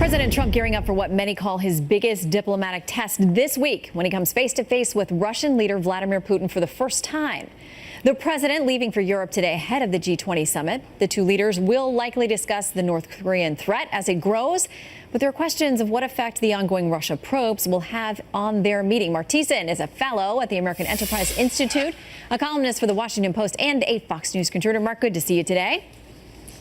President Trump gearing up for what many call his biggest diplomatic test this week when he comes face to face with Russian leader Vladimir Putin for the first time. The president leaving for Europe today ahead of the G20 summit. The two leaders will likely discuss the North Korean threat as it grows, but there are questions of what effect the ongoing Russia probes will have on their meeting. Marc Thiessen is a fellow at the American Enterprise Institute, a columnist for the Washington Post and a Fox News contributor. Marc, good to see you today.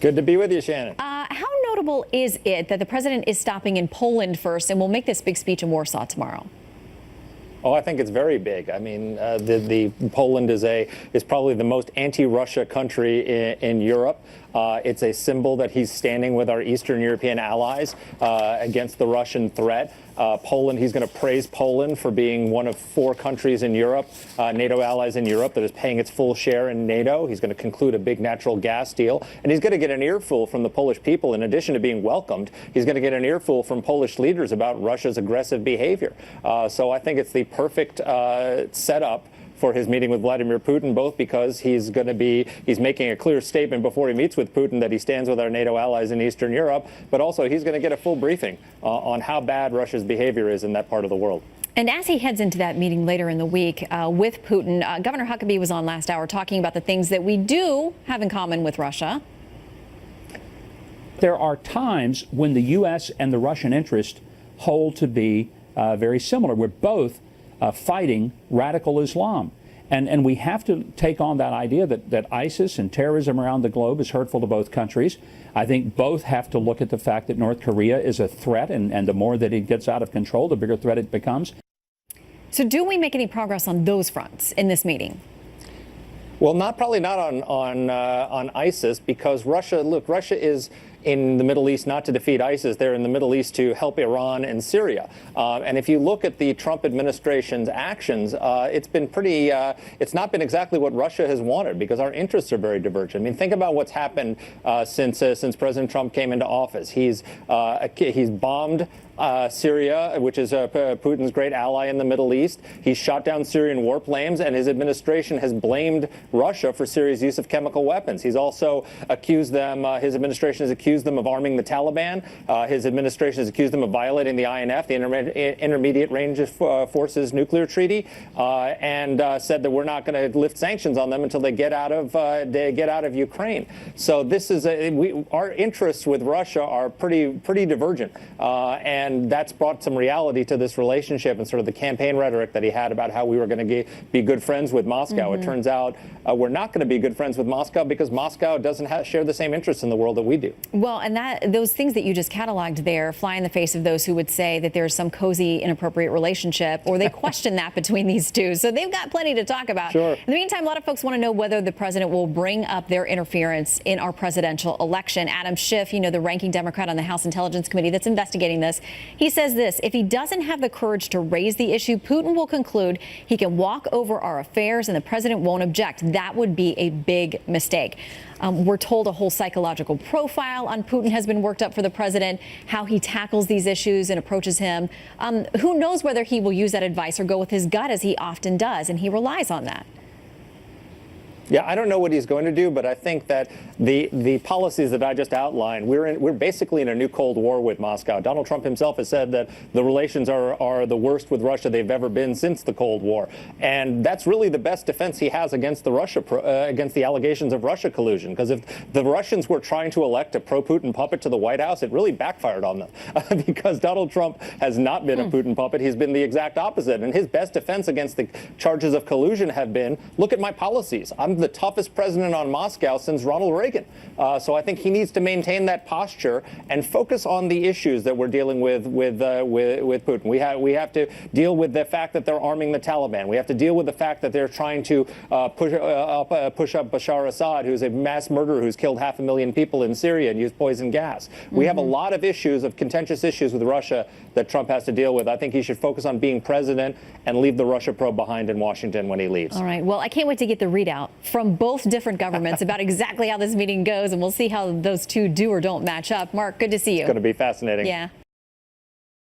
Good to be with you, Shannon. How notable is it that the president is stopping in Poland first and will make this big speech in Warsaw tomorrow? Oh, I think it's very big. I mean, Poland is probably the most anti-Russia country in Europe. It's a symbol that he's standing with our Eastern European allies against the Russian threat. Poland, he's going to praise Poland for being one of 4 countries in Europe, NATO allies in Europe, that is paying its full share in NATO. He's going to conclude a big natural gas deal, and he's going to get an earful from the Polish people. In addition to being welcomed, he's going to get an earful from Polish leaders about Russia's aggressive behavior. So I think it's the perfect setup for his meeting with Vladimir Putin, both because he's making a clear statement before he meets with Putin that he stands with our NATO allies in Eastern Europe, but also he's going to get a full briefing on how bad Russia's behavior is in that part of the world. And as he heads into that meeting later in the week with Putin, Governor Huckabee was on last hour talking about the things that we do have in common with Russia. There are times when the U.S. and the Russian interest hold to be very similar. We're both fighting radical Islam. And we have to take on that idea that ISIS and terrorism around the globe is hurtful to both countries. I think both have to look at the fact that North Korea is a threat, and the more that it gets out of control, the bigger threat it becomes. So do we make any progress on those fronts in this meeting? Well, probably not on ISIS, because Russia is in the Middle East not to defeat ISIS. They're in the Middle East to help Iran and Syria. And if you look at the Trump administration's actions, it's not been exactly what Russia has wanted, because our interests are very divergent. I mean, think about what's happened since President Trump came into office. He's bombed Syria, which is Putin's great ally in the Middle East. He's shot down Syrian warplanes, and his administration has blamed Russia for Syria's use of chemical weapons. He's also accused them, his administration has accused them of arming the Taliban. His administration has accused them of violating the INF, the Intermediate Range Forces Nuclear Treaty, and said that we're not going to lift sanctions on them until they get out of Ukraine. So this is our interests with Russia are pretty divergent, and that's brought some reality to this relationship and sort of the campaign rhetoric that he had about how we were going to be good friends with Moscow. It turns out we're not going to be good friends with Moscow, because Moscow doesn't share the same interests in the world that we do. Well, and those things that you just cataloged there fly in the face of those who would say that there's some cozy, inappropriate relationship, or they question that between these two. So they've got plenty to talk about. Sure. In the meantime, a lot of folks want to know whether the president will bring up their interference in our presidential election. Adam Schiff, the ranking Democrat on the House Intelligence Committee that's investigating this, he says this: if he doesn't have the courage to raise the issue, Putin will conclude he can walk over our affairs and the president won't object. That would be a big mistake. We're told a whole psychological profile on Putin has been worked up for the president, how he tackles these issues and approaches him. Who knows whether he will use that advice or go with his gut, as he often does, and he relies on that. Yeah, I don't know what he's going to do, but I think that the policies that I just outlined, we're basically in a new Cold War with Moscow. Donald Trump himself has said that the relations are the worst with Russia they've ever been since the Cold War, and that's really the best defense he has against against the allegations of Russia collusion. Because if the Russians were trying to elect a pro-Putin puppet to the White House, it really backfired on them, because Donald Trump has not been a Putin puppet. He's been the exact opposite, and his best defense against the charges of collusion have been, look at my policies. I'm the toughest president on Moscow since Ronald Reagan. So I think he needs to maintain that posture and focus on the issues that we're dealing with Putin. We have to deal with the fact that they're arming the Taliban. We have to deal with the fact that they're trying to push up Bashar Assad, who's a mass murderer who's killed 500,000 people in Syria and used poison gas. We have a lot of contentious issues with Russia that Trump has to deal with. I think he should focus on being president and leave the Russia probe behind in Washington when he leaves. All right. Well, I can't wait to get the readout from both different governments about exactly how this meeting goes, and we'll see how those two do or don't match up. Marc, good to see you. It's going to be fascinating. Yeah.